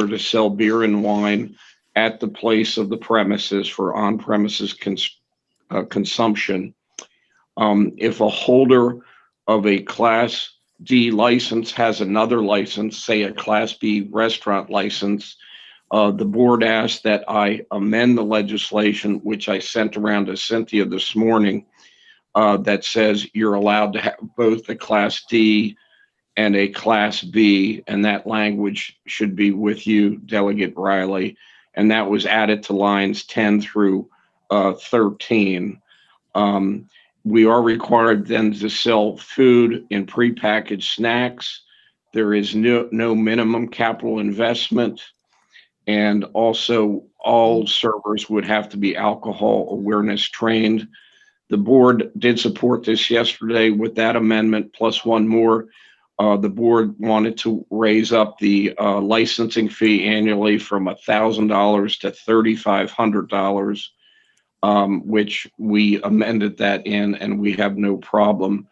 holder to sell beer and wine at the place of the premises for on-premises consumption. If a holder of a Class D license has another license, say a Class B restaurant license, the board asked that I amend the legislation, which I sent around to Cynthia this morning, that says you're allowed to have both a Class D and a Class B, and that language should be with you, Delegate Riley. And that was added to lines 10 through 13. We are required then to sell food and prepackaged snacks. There is no minimum capital investment. And also all servers would have to be alcohol awareness trained. The board did support this yesterday with that amendment plus one more. The board wanted to raise up the licensing fee annually from $1,000 to $3,500, which we amended that in, and we have no problem.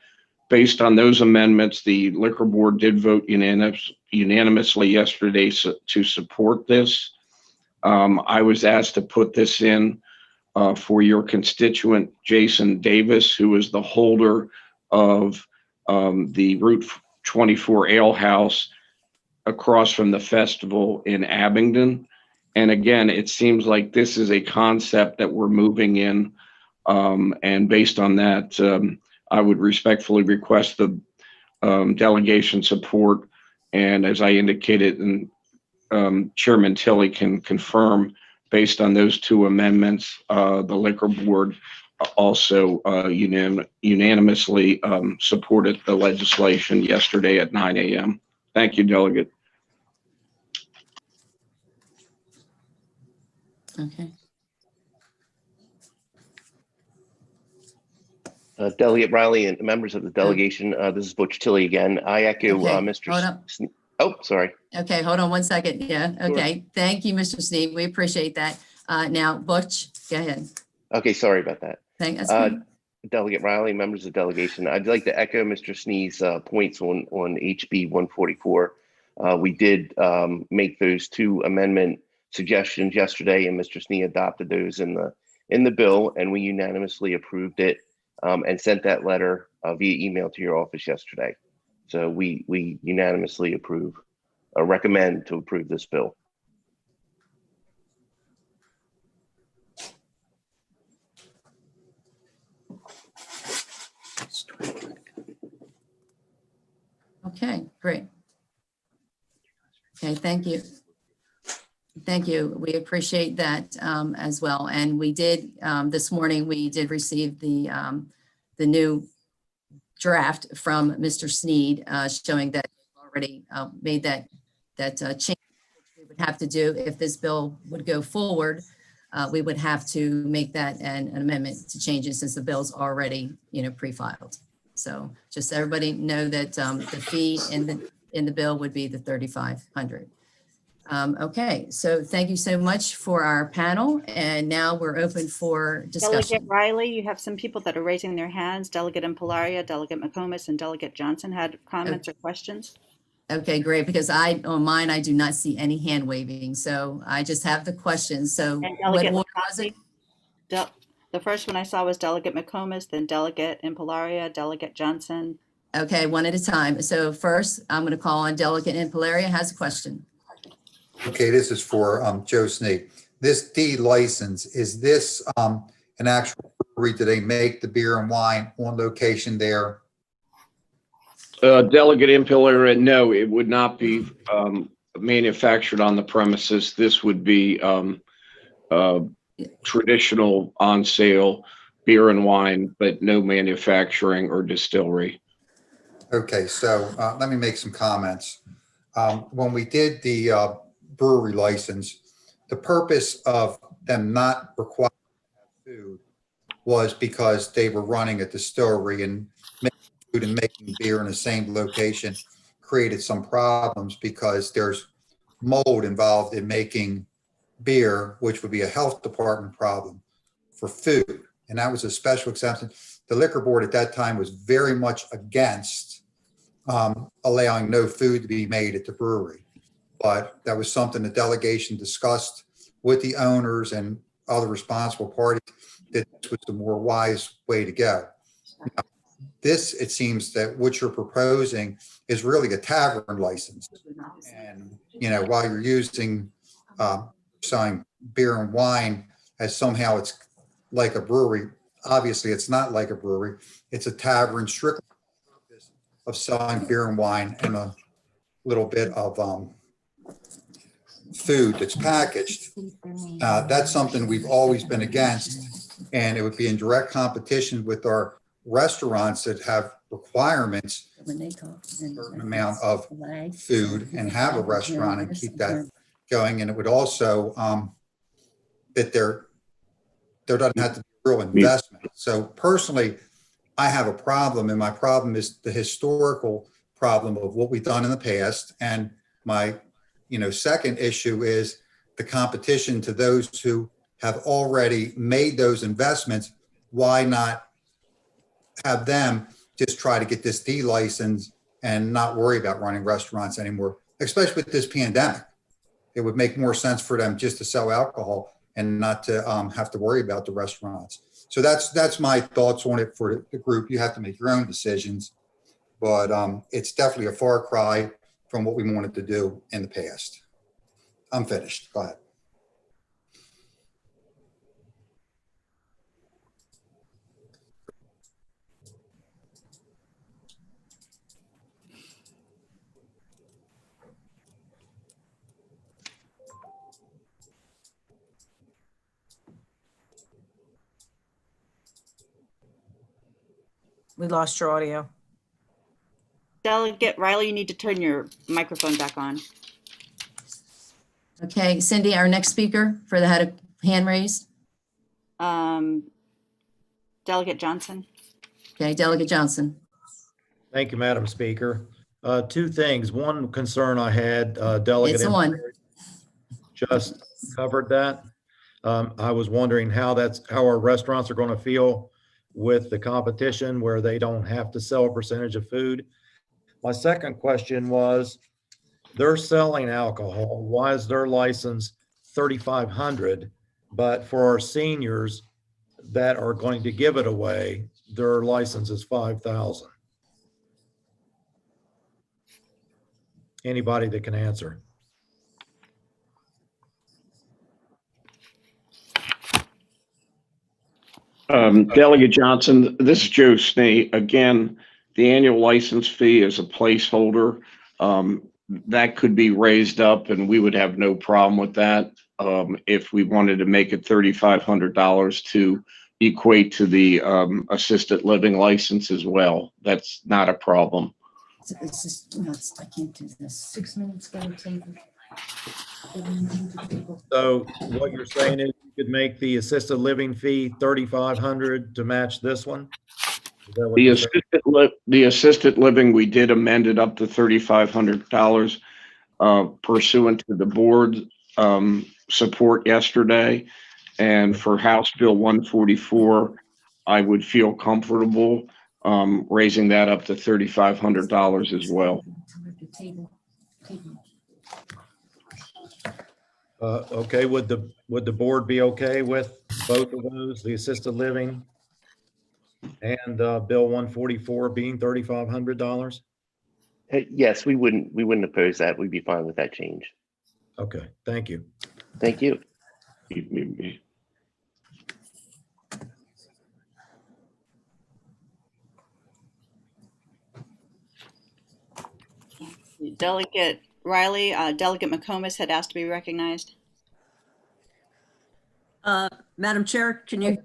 Based on those amendments, the liquor board did vote unanimously yesterday to support this. I was asked to put this in for your constituent, Jason Davis, who is the holder of the Route 24 Ale House across from the festival in Abingdon. And again, it seems like this is a concept that we're moving in. And based on that, I would respectfully request the delegation support. And as I indicated, and Chairman Tilley can confirm, based on those two amendments, the liquor board also unanimously supported the legislation yesterday at 9 a.m. Thank you, Delegate. Okay. Delegate Riley and members of the delegation, this is Butch Tilley again. I echo Mr. Oh, sorry. Okay, hold on one second. Yeah, okay. Sure. Thank you, Mr. Sneed. We appreciate that. Now, Butch, go ahead. Okay, sorry about that. That's good. Delegate Riley, members of the delegation, I'd like to echo Mr. Sneed's points on HB 144. We did make those two amendment suggestions yesterday, and Mr. Sneed adopted those in the bill, and we unanimously approved it and sent that letter via email to your office yesterday. So we unanimously recommend to approve this bill. Okay, great. Okay, thank you. Thank you. We appreciate that as well. And we did, this morning, we did receive the new draft from Mr. Sneed showing that we've already made that change we would have to do if this bill would go forward. We would have to make that an amendment to change it since the bill's already, pre-filed. So just so everybody know that the fee in the bill would be the $3,500. Okay, so thank you so much for our panel. And now we're open for discussion. Delegate Riley, you have some people that are raising their hands. Delegate Impalaria, Delegate McComas, and Delegate Johnson had comments or questions. Okay, great, because on mine, I do not see any hand waving. So I just have the questions. So what was it? The first one I saw was Delegate McComas, then Delegate Impalaria, Delegate Johnson. Okay, one at a time. So first, I'm going to call on Delegate Impalaria has a question. Okay, this is for Joe Sneed. This D license, is this an actual brewery? Do they make the beer and wine on location there? Delegate Impalaria, no, it would not be manufactured on the premises. This would be traditional on sale beer and wine, but no manufacturing or distillery. Okay, so let me make some comments. When we did the brewery license, the purpose of them not requiring food was because they were running a distillery, and making food and making beer in the same location created some problems because there's mold involved in making beer, which would be a health department problem for food. And that was a special exception. The liquor board at that time was very much against allowing no food to be made at the brewery. but that was something the delegation discussed with the owners and other responsible parties, that this was the more wise way to go. Now, this, it seems that what you're proposing is really a tavern license. And, while you're using, selling beer and wine as somehow it's like a brewery, obviously it's not like a brewery. It's a tavern strictly of selling beer and wine and a little bit of food that's packaged. That's something we've always been against, and it would be in direct competition with our restaurants that have requirements, a certain amount of food, and have a restaurant and keep that going. And it would also that there doesn't have to be real investment. So personally, I have a problem, and my problem is the historical problem of what we've done in the past. And my, second issue is the competition to those who have already made those investments. Why not have them just try to get this D license and not worry about running restaurants anymore, especially with this pandemic? It would make more sense for them just to sell alcohol and not to have to worry about the restaurants. So that's my thoughts on it for the group. You have to make your own decisions, but it's definitely a far cry from what we wanted to do in the past. I'm finished. Go ahead. We lost your audio. Delegate Riley, you need to turn your microphone back on. Okay, Cindy, our next speaker for the head of hand raised. Delegate Johnson. Okay, Delegate Johnson. Thank you, Madam Speaker. Two things. One concern I had, Delegate It's on. just covered that. I was wondering how our restaurants are going to feel with the competition where they don't have to sell a percentage of food. My second question was, they're selling alcohol. Why is their license $3,500? But for our seniors that are going to give it away, their license is $5,000. Anybody that can answer. Delegate Johnson, this is Joe Snee. Again, the annual license fee is a placeholder. That could be raised up and we would have no problem with that. If we wanted to make it $3,500 to equate to the assisted living license as well, that's not a problem. It's just, I can't do this. 6 minutes, go to table. So what you're saying is you could make the assisted living fee $3,500 to match this one? Is that what The you're saying? the assisted living, we did amend it up to $3,500 pursuant to the board support yesterday. And for House Bill 144, I would feel comfortable raising that up to $3,500 as well. Okay, would the board be okay with both of those, the assisted living and Bill 144 being $3,500? Yes, we wouldn't oppose that. We'd be fine with that change. Okay, thank you. Thank you. Delegate Riley, Delegate McComas had asked to be recognized. Madam Chair, can you?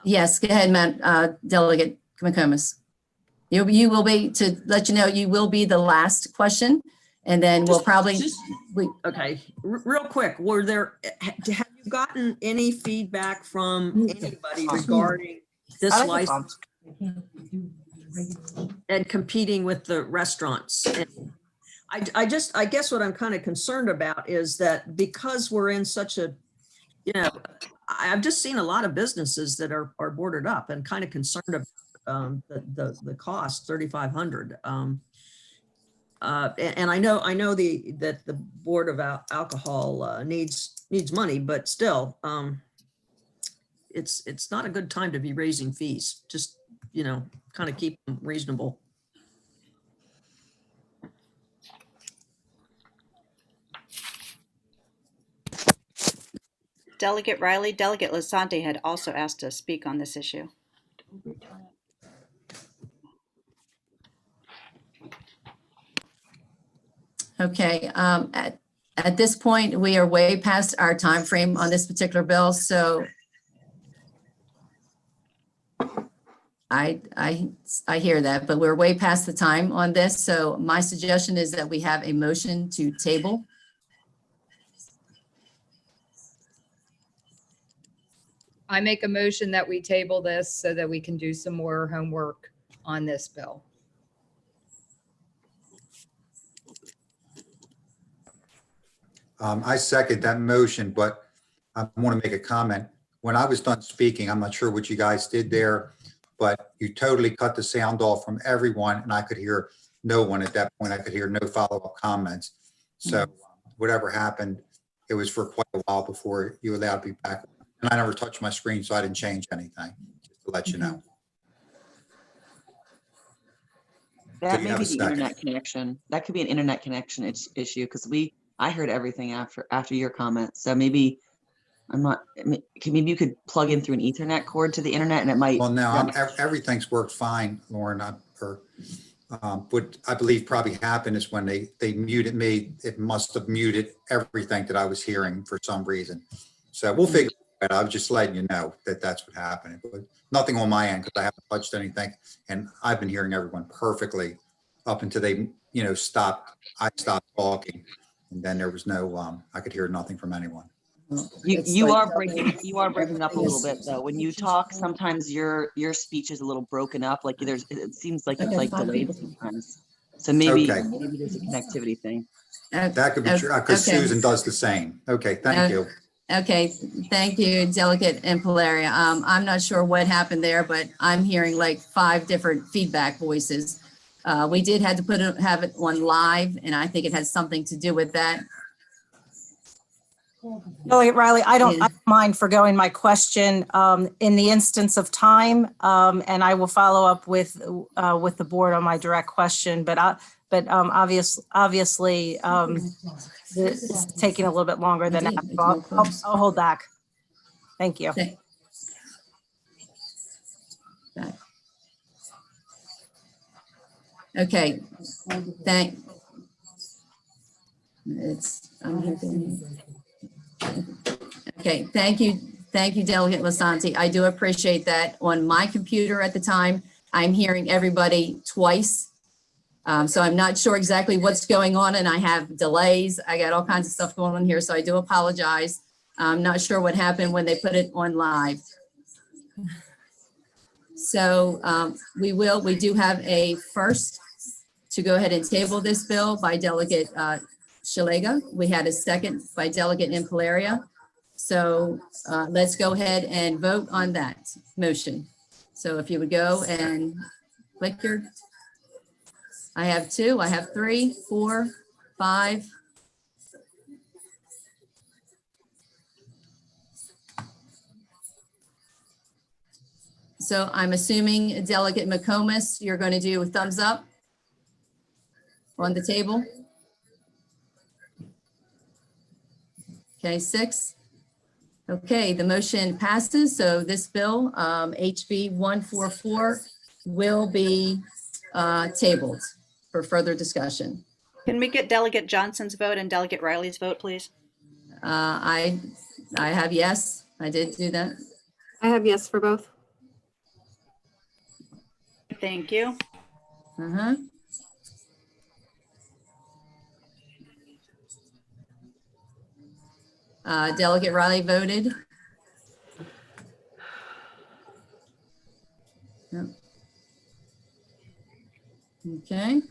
Yes, go ahead, Delegate McComas. You will be, to let you know, you will be the last question, and then we'll probably. Okay, real quick, have you gotten any feedback from anybody regarding this license and competing with the restaurants? And I guess what I'm kind of concerned about is that because we're in such a, I've just seen a lot of businesses that are boarded up and kind of concerned about the cost, $3,500. And I know that the Board of Alcohol needs money, but still, it's not a good time to be raising fees. Just, kind of keep them reasonable. Delegate Riley, Delegate Lasante had also asked to speak on this issue. Okay, at this point, we are way past our time frame on this particular bill, so I hear that, but we're way past the time on this. So my suggestion is that we have a motion to table. I make a motion that we table this so that we can do some more homework on this bill. I second that motion, but I want to make a comment. When I was done speaking, I'm not sure what you guys did there, but you totally cut the sound off from everyone, and I could hear no one at that point. I could hear no follow-up comments. So whatever happened, it was for quite a while before you allowed me back. And I never touched my screen, so I didn't change anything, just to let you know. That you may have be a the second? internet connection. That could be an internet connection issue because I heard everything after your comment. So maybe maybe you could plug in through an Ethernet cord to the internet and it might. Well, no, everything's worked fine, Lauren. What I believe probably happened is when they muted me, it must have muted everything that I was hearing for some reason. So we'll figure it out. I was just letting you know that that's what happened. But nothing on my end because I haven't touched anything, and I've been hearing everyone perfectly up until they, stopped. I stopped talking, and then there was no. I could hear nothing from anyone. You are breaking up a little bit though. When you talk, sometimes your speech is a little broken up. Like it seems like it's like delayed sometimes. So maybe Okay. maybe there's a connectivity thing. That could be true because Okay. Susan does the same. Okay, thank you. Okay, thank you, Delegate Impalaria. I'm not sure what happened there, but I'm hearing like 5 different feedback voices. We did have to have it on live, and I think it has something to do with that. Delegate Riley, I don't Yeah. mind forgoing my question in the instance of time, and I will follow up with the board on my direct question. But obviously, it's taking a little bit longer than that. I'll hold back. Thank you. Okay. Okay, okay, thank you, Delegate Lasante. I do appreciate that. On my computer at the time, I'm hearing everybody twice. So I'm not sure exactly what's going on, and I have delays. I got all kinds of stuff going on here, so I do apologize. I'm not sure what happened when they put it on live. So we do have a first to go ahead and table this bill by Delegate Shalega. We had a second by Delegate Impalaria. So let's go ahead and vote on that motion. So if you would go and click your, I have 2, I have 3, 4, 5. So I'm assuming Delegate McComas, you're going to do a thumbs up on the table. Okay, 6. Okay, the motion passes. So this bill, HB 144, will be tabled for further discussion. Can we get Delegate Johnson's vote and Delegate Riley's vote, please? I have yes. I did do that. I have yes for both. Thank you. Uh-huh. Delegate Riley voted. No. Okay.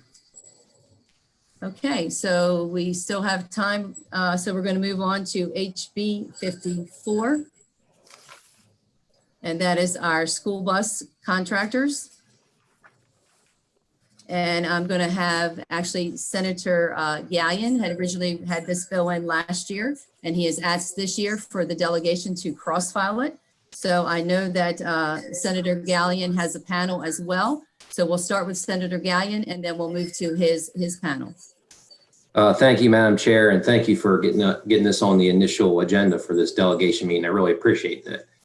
Okay, so we still have time. So we're going to move on to HB 54. And that is our school bus contractors. And I'm going to have, actually, Senator Gallion had originally had this bill in last year, and he has asked this year for the delegation to cross-file it. So I know that Senator Gallion has a panel as well. So we'll start with Senator Gallion, and then we'll move to his panel. Thank you, Madam Chair, and thank you for getting this on the initial agenda for this delegation meeting. I really appreciate that.